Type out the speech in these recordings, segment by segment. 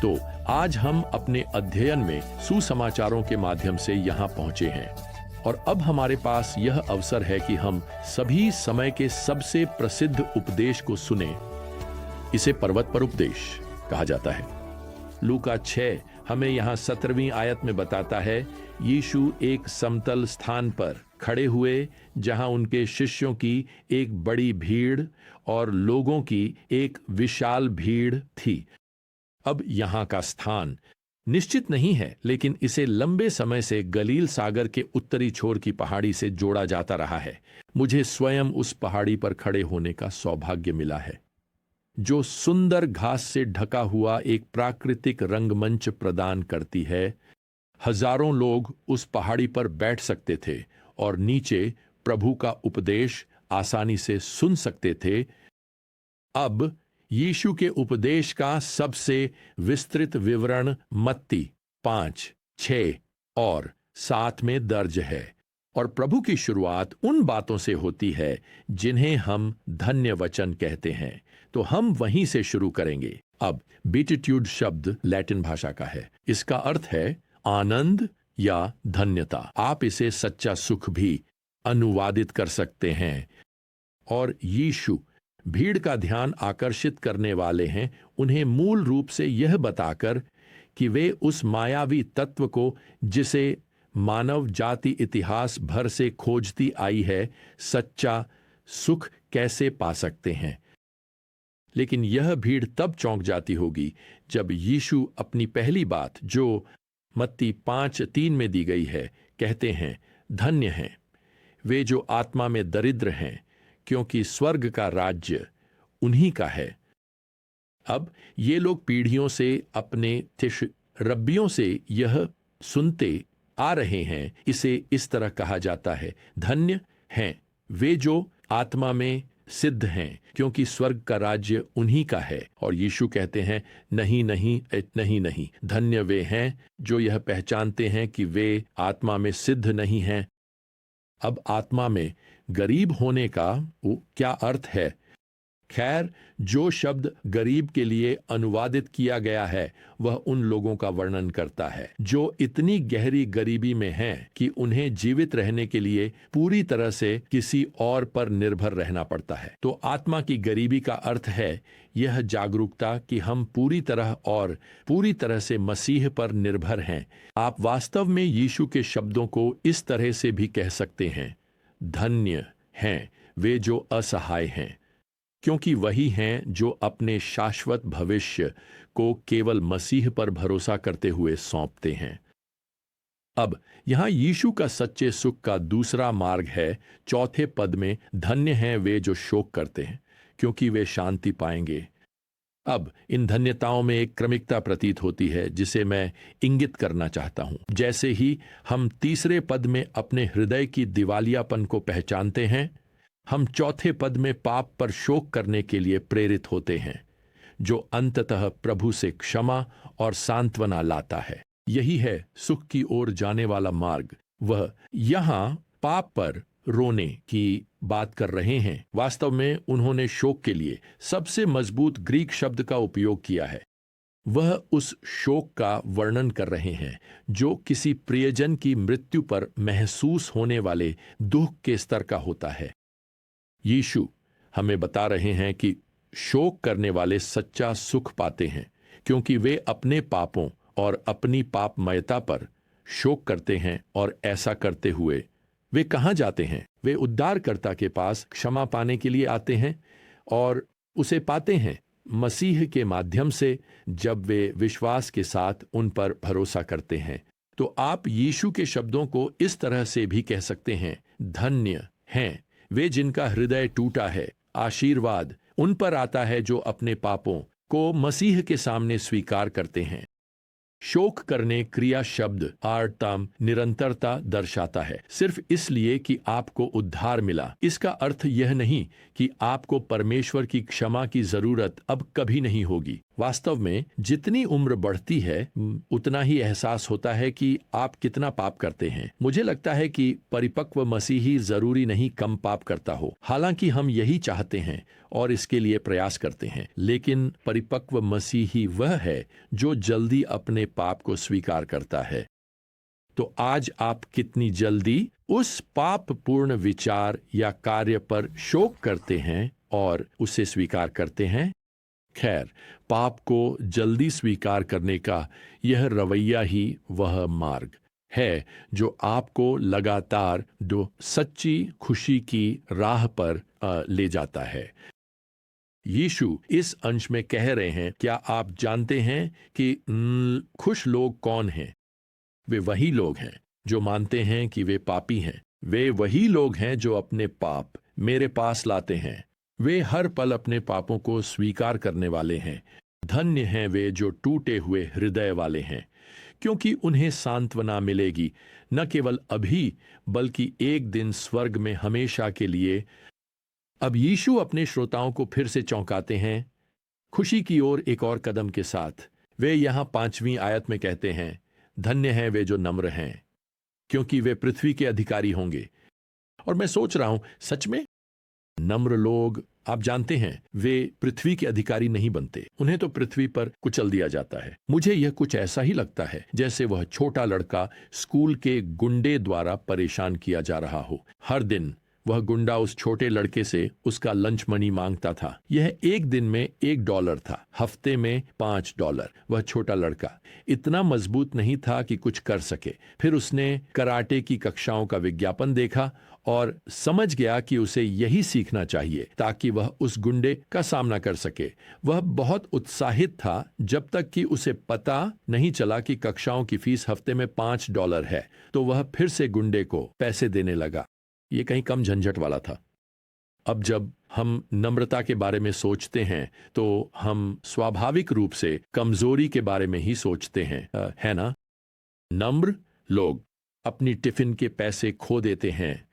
तो आज हम अपने अध्ययन में सुसमाचारों के माध्यम से यहाँ पहुंचे हैं और अब हमारे पास यह अवसर है कि हम सभी समय के सबसे प्रसिद्ध उपदेश को सुने। इसे पर्वत पर उपदेश कहा जाता है। लूका 6 हमें यहाँ 17वीं आयत में बताता है, यीशु एक समतल स्थान पर खड़े हुए जहां उनके शिष्यों की एक बड़ी भीड़ और लोगों की एक विशाल भीड़ थी। अब यहाँ का स्थान निश्चित नहीं है, लेकिन इसे लंबे समय से गलील सागर के उत्तरी छोर की पहाड़ी से जोड़ा जाता रहा है। मुझे स्वयं उस पहाड़ी पर खड़े होने का सौभाग्य मिला है, जो सुंदर घास से ढका हुआ एक प्राकृतिक रंगमंच प्रदान करती है। हजारों लोग उस पहाड़ी पर बैठ सकते थे और नीचे प्रभु का उपदेश आसानी से सुन सकते थे। अब यीशु के उपदेश का सबसे विस्तृत विवरण मत्ती 5, 6 और 7 में दर्ज है और प्रभु की शुरुआत उन बातों से होती है जिन्हें हम धन्य वचन कहते हैं। तो हम वहीं से शुरू करेंगे। अब बीटिट्यूड शब्द लैटिन भाषा का है। इसका अर्थ है आनंद या धन्यता। आप इसे सच्चा सुख भी अनुवादित कर सकते हैं। और यीशु भीड़ का ध्यान आकर्षित करने वाले हैं, उन्हें मूल रूप से यह बताकर कि वे उस मायावी तत्व को जिसे मानव जाति इतिहास भर से खोजती आई है, सच्चा सुख कैसे पा सकते हैं। लेकिन यह भीड़ तब चौंक जाती होगी जब यीशु अपनी पहली बात, जो मत्ती 5:3 में दी गई है, कहते हैं, धन्य हैं वे जो आत्मा में दरिद्र हैं, क्योंकि स्वर्ग का राज्य उन्हीं का है। अब ये लोग पीढ़ियों से अपने रब्बियों से यह सुनते आ रहे हैं। इसे इस तरह कहा जाता है, धन्य हैं वे जो आत्मा में सिद्ध हैं, क्योंकि स्वर्ग का राज्य उन्हीं का है। और यीशु कहते हैं, नहीं नहीं नहीं नहीं, धन्य वे हैं जो यह पहचानते हैं कि वे आत्मा में सिद्ध नहीं हैं। अब आत्मा में गरीब होने का क्या अर्थ है? खैर, जो शब्द गरीब के लिए अनुवादित किया गया है वह उन लोगों का वर्णन करता है जो इतनी गहरी गरीबी में हैं कि उन्हें जीवित रहने के लिए पूरी तरह से किसी और पर निर्भर रहना पड़ता है। तो आत्मा की गरीबी का अर्थ है यह जागरूकता कि हम पूरी तरह से मसीह पर निर्भर हैं। आप वास्तव में यीशु के शब्दों को इस तरह से भी कह सकते हैं, धन्य हैं वे जो असहाय हैं, क्योंकि वही हैं जो अपने शाश्वत भविष्य को केवल मसीह पर भरोसा करते हुए सौंपते हैं। अब यहां यीशु का सच्चे सुख का दूसरा मार्ग है। चौथे पद में, धन्य हैं वे जो शोक करते हैं, क्योंकि वे शांति पाएंगे। अब इन धन्यताओं में एक क्रमिकता प्रतीत होती है जिसे मैं इंगित करना चाहता हूं। जैसे ही हम तीसरे पद में अपने हृदय की दिवालियापन को पहचानते हैं, हम चौथे पद में पाप पर शोक करने के लिए प्रेरित होते हैं, जो अंततः प्रभु से क्षमा और सांत्वना लाता है। यही है सुख की ओर जाने वाला मार्ग। वह यहां पाप पर रोने की बात कर रहे हैं। वास्तव में उन्होंने शोक के लिए सबसे मजबूत ग्रीक शब्द का उपयोग किया है। वह उस शोक का वर्णन कर रहे हैं जो किसी प्रियजन की मृत्यु पर महसूस होने वाले दुख के स्तर का होता है। यीशु हमें बता रहे हैं कि शोक करने वाले सच्चा सुख पाते हैं, क्योंकि वे अपने पापों और अपनी पापमयता पर शोक करते हैं। और ऐसा करते हुए वे कहाँ जाते हैं? वे उद्धारकर्ता के पास क्षमा पाने के लिए आते हैं और उसे पाते हैं मसीह के माध्यम से, जब वे विश्वास के साथ उन पर भरोसा करते हैं। तो आप यीशु के शब्दों को इस तरह से भी कह सकते हैं, धन्य हैं वे जिनका हृदय टूटा है। आशीर्वाद उन पर आता है जो अपने पापों को मसीह के सामने स्वीकार करते हैं। शोक करने क्रिया शब्द आर्तम निरंतरता दर्शाता है, सिर्फ इसलिए कि आपको उद्धार मिला। इसका अर्थ यह नहीं कि आपको परमेश्वर की क्षमा की जरूरत अब कभी नहीं होगी। वास्तव में जितनी उम्र बढ़ती है उतना ही एहसास होता है कि आप कितना पाप करते हैं। मुझे लगता है कि परिपक्व मसीही जरूरी नहीं कम पाप करता हो, हालांकि हम यही चाहते हैं और इसके लिए प्रयास करते हैं, लेकिन परिपक्व मसीही वह है जो जल्दी अपने पाप को स्वीकार करता है। तो आज आप कितनी जल्दी उस पापपूर्ण विचार या कार्य पर शोक करते हैं और उसे स्वीकार करते हैं? खैर, पाप को जल्दी स्वीकार करने का यह रवैया ही वह मार्ग है जो आपको लगातार दो सच्ची खुशी की राह पर ले जाता है। यीशु इस अंश में कह रहे हैं, क्या आप जानते हैं कि खुश लोग कौन हैं? वे वही लोग हैं जो मानते हैं कि वे पापी हैं। वे वही लोग हैं जो अपने पाप मेरे पास लाते हैं। वे हर पल अपने पापों को स्वीकार करने वाले हैं। धन्य हैं वे जो टूटे हुए हृदय वाले हैं, क्योंकि उन्हें सांत्वना मिलेगी, न केवल अभी बल्कि एक दिन स्वर्ग में हमेशा के लिए। अब यीशु अपने श्रोताओं को फिर से चौंकाते हैं खुशी की ओर एक और कदम के साथ। वे यहाँ 5वीं आयत में कहते हैं, धन्य हैं वे जो नम्र हैं, क्योंकि वे पृथ्वी के अधिकारी होंगे। और मैं सोच रहा हूं, सच में नम्र लोग, आप जानते हैं, वे पृथ्वी के अधिकारी नहीं बनते। उन्हें तो पृथ्वी पर कुचल दिया जाता है। मुझे यह कुछ ऐसा ही लगता है जैसे वह छोटा लड़का स्कूल के गुंडे द्वारा परेशान किया जा रहा हो। हर दिन वह गुंडा उस छोटे लड़के से उसका लंच मनी मांगता था। यह एक दिन में $1 था, हफ्ते में $5। वह छोटा लड़का इतना मजबूत नहीं था कि कुछ कर सके। फिर उसने कराटे की कक्षाओं का विज्ञापन देखा और समझ गया कि उसे यही सीखना चाहिए ताकि वह उस गुंडे का सामना कर सके। वह बहुत उत्साहित था जब तक कि उसे पता नहीं चला कि कक्षाओं की फीस हफ्ते में $5 है। तो वह फिर से गुंडे को पैसे देने लगा। ये कहीं कम झंझट वाला था। अब जब हम नम्रता के बारे में सोचते हैं तो हम स्वाभाविक रूप से कमजोरी के बारे में ही सोचते हैं, है ना? नम्र लोग अपनी टिफिन के पैसे खो देते हैं।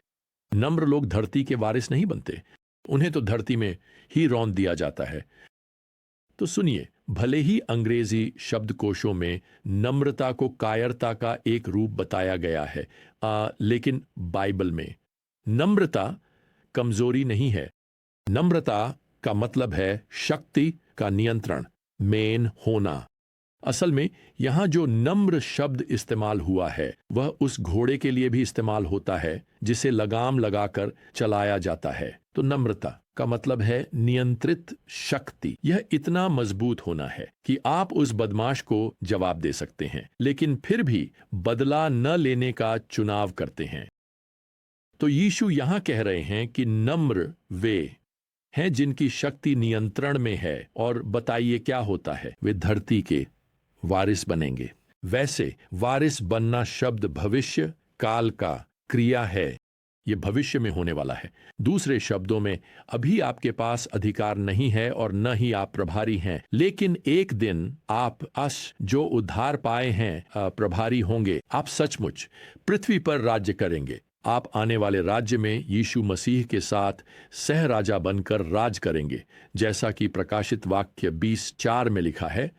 नम्र लोग धरती के वारिस नहीं बनते, उन्हें तो धरती में ही रौंद दिया जाता है। तो सुनिए, भले ही अंग्रेजी शब्दकोशों में नम्रता को कायरता का एक रूप बताया गया है, लेकिन बाइबल में नम्रता कमजोरी नहीं है। नम्रता का मतलब है शक्ति का नियंत्रण, मेन होना। असल में यहां जो नम्र शब्द इस्तेमाल हुआ है वह उस घोड़े के लिए भी इस्तेमाल होता है जिसे लगाम लगाकर चलाया जाता है। तो नम्रता का मतलब है नियंत्रित शक्ति। यह इतना मजबूत होना है कि आप उस बदमाश को जवाब दे सकते हैं, लेकिन फिर भी बदला न लेने का चुनाव करते हैं। तो यीशु यहां कह रहे हैं कि नम्र वे हैं जिनकी शक्ति नियंत्रण में है। और बताइए क्या होता है? वे धरती के वारिस बनेंगे। वैसे वारिस बनना शब्द भविष्य काल का क्रिया है, ये भविष्य में होने वाला है। दूसरे शब्दों में, अभी आपके पास अधिकार नहीं है और न ही आप प्रभारी हैं, लेकिन एक दिन आप जो उद्धार पाए हैं प्रभारी होंगे। आप सचमुच पृथ्वी पर राज्य करेंगे। आप आने वाले राज्य में यीशु मसीह के साथ सह राजा बनकर राज करेंगे, जैसा कि प्रकाशित वाक्य 20:4 में लिखा है।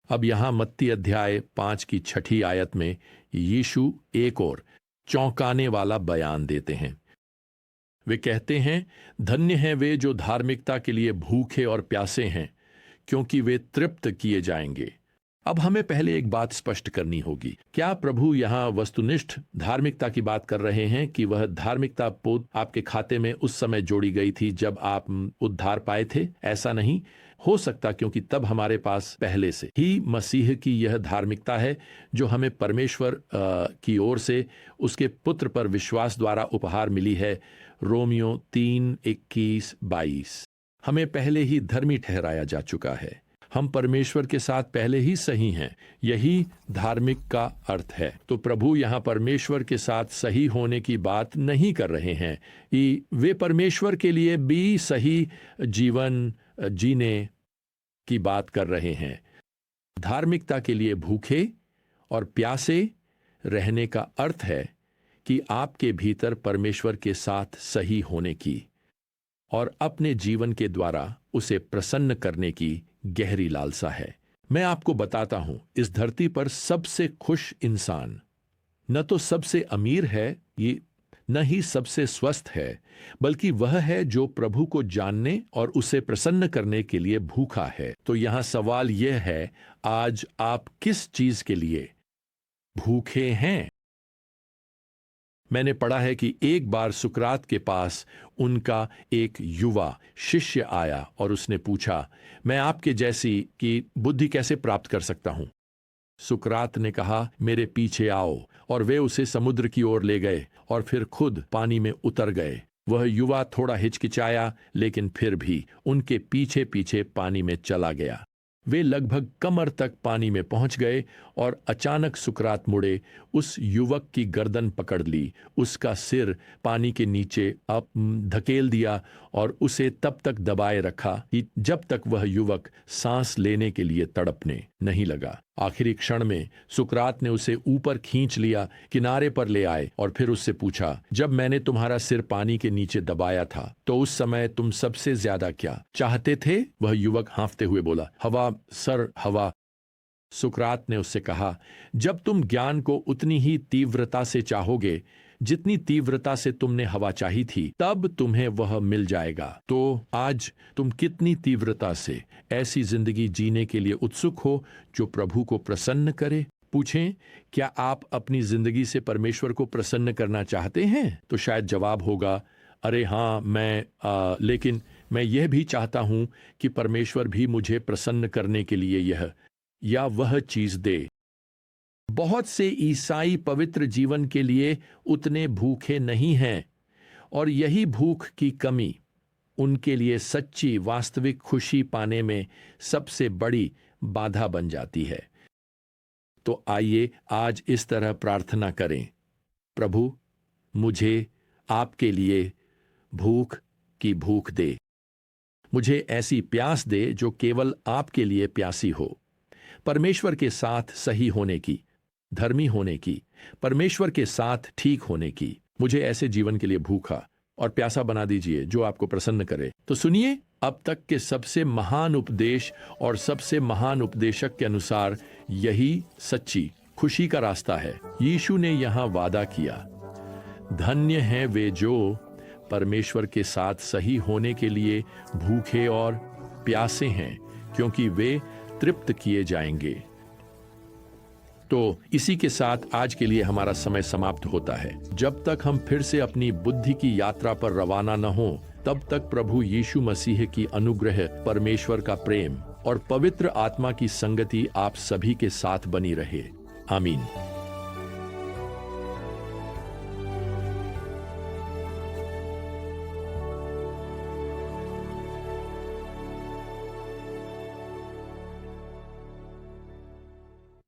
अब यहां मत्ती अध्याय 5 की 6 आयत में यीशु एक और चौंकाने वाला बयान देते हैं। वे कहते हैं, धन्य हैं वे जो धार्मिकता के लिए भूखे और प्यासे हैं, क्योंकि वे तृप्त किए जाएंगे। अब हमें पहले एक बात स्पष्ट करनी होगी। क्या प्रभु यहाँ वस्तुनिष्ठ धार्मिकता की बात कर रहे हैं कि वह धार्मिकता पोत आपके खाते में उस समय जोड़ी गई थी जब आप उद्धार पाए थे? ऐसा नहीं हो सकता, क्योंकि तब हमारे पास पहले से ही मसीह की यह धार्मिकता है जो हमें परमेश्वर की ओर से उसके पुत्र पर विश्वास द्वारा उपहार मिली है। रोमियो 3:21-22। हमें पहले ही धर्मी ठहराया जा चुका है। हम परमेश्वर के साथ पहले ही सही हैं। यही धार्मिक का अर्थ है। तो प्रभु यहाँ परमेश्वर के साथ सही होने की बात नहीं कर रहे हैं कि वे परमेश्वर के लिए भी सही जीवन जीने की बात कर रहे हैं। धार्मिकता के लिए भूखे और प्यासे रहने का अर्थ है कि आपके भीतर परमेश्वर के साथ सही होने की और अपने जीवन के द्वारा उसे प्रसन्न करने की गहरी लालसा है। मैं आपको बताता हूं, इस धरती पर सबसे खुश इंसान न तो सबसे अमीर है, ये न ही सबसे स्वस्थ है, बल्कि वह है जो प्रभु को जानने और उसे प्रसन्न करने के लिए भूखा है। तो यहां सवाल यह है, आज आप किस चीज के लिए भूखे हैं? मैंने पढ़ा है कि एक बार सुकरात के पास उनका एक युवा शिष्य आया और उसने पूछा, मैं आपके जैसी की बुद्धि कैसे प्राप्त कर सकता हूं? सुकरात ने कहा, मेरे पीछे आओ, और वे उसे समुद्र की ओर ले गए और फिर खुद पानी में उतर गए। वह युवा थोड़ा हिचकिचाया, लेकिन फिर भी उनके पीछे पीछे पानी में चला गया। वे लगभग कमर तक पानी में पहुंच गए और अचानक सुकरात मुड़े, उस युवक की गर्दन पकड़ ली, उसका सिर पानी के नीचे धकेल दिया और उसे तब तक दबाए रखा कि जब तक वह युवक सांस लेने के लिए तड़पने नहीं लगा। आखिरी क्षण में सुकरात ने उसे ऊपर खींच लिया, किनारे पर ले आए और फिर उससे पूछा, जब मैंने तुम्हारा सिर पानी के नीचे दबाया था तो उस समय तुम सबसे ज्यादा क्या चाहते थे? वह युवक हाँफते हुए बोला, हवा सर, हवा। सुकरात ने उससे कहा, जब तुम ज्ञान को उतनी ही तीव्रता से चाहोगे जितनी तीव्रता से तुमने हवा चाही थी, तब तुम्हें वह मिल जाएगा। तो आज तुम कितनी तीव्रता से ऐसी जिंदगी जीने के लिए उत्सुक हो जो प्रभु को प्रसन्न करे? पूछें, क्या आप अपनी जिंदगी से परमेश्वर को प्रसन्न करना चाहते हैं? तो शायद जवाब होगा, अरे हाँ, लेकिन मैं यह भी चाहता हूं कि परमेश्वर भी मुझे प्रसन्न करने के लिए यह या वह चीज दे। बहुत से ईसाई पवित्र जीवन के लिए उतने भूखे नहीं हैं, और यही भूख की कमी उनके लिए सच्ची वास्तविक खुशी पाने में सबसे बड़ी बाधा बन जाती है। तो आइए आज इस तरह प्रार्थना करें, प्रभु मुझे आपके लिए भूख की भूख दे, मुझे ऐसी प्यास दे जो केवल आपके लिए प्यासी हो, परमेश्वर के साथ सही होने की, धर्मी होने की, परमेश्वर के साथ ठीक होने की। मुझे ऐसे जीवन के लिए भूखा और प्यासा बना दीजिए जो आपको प्रसन्न करे। तो सुनिए, अब तक के सबसे महान उपदेश और सबसे महान उपदेशक के अनुसार यही सच्ची खुशी का रास्ता है। यीशु ने यहाँ वादा किया, धन्य हैं वे जो परमेश्वर के साथ सही होने के लिए भूखे और प्यासे हैं, क्योंकि वे तृप्त किए जाएंगे। तो इसी के साथ आज के लिए हमारा समय समाप्त होता है। जब तक हम फिर से अपनी बुद्धि की यात्रा पर रवाना न हो, तब तक प्रभु यीशु मसीह की अनुग्रह, परमेश्वर का प्रेम और पवित्र आत्मा की संगति आप सभी के साथ बनी रहे। आमीन।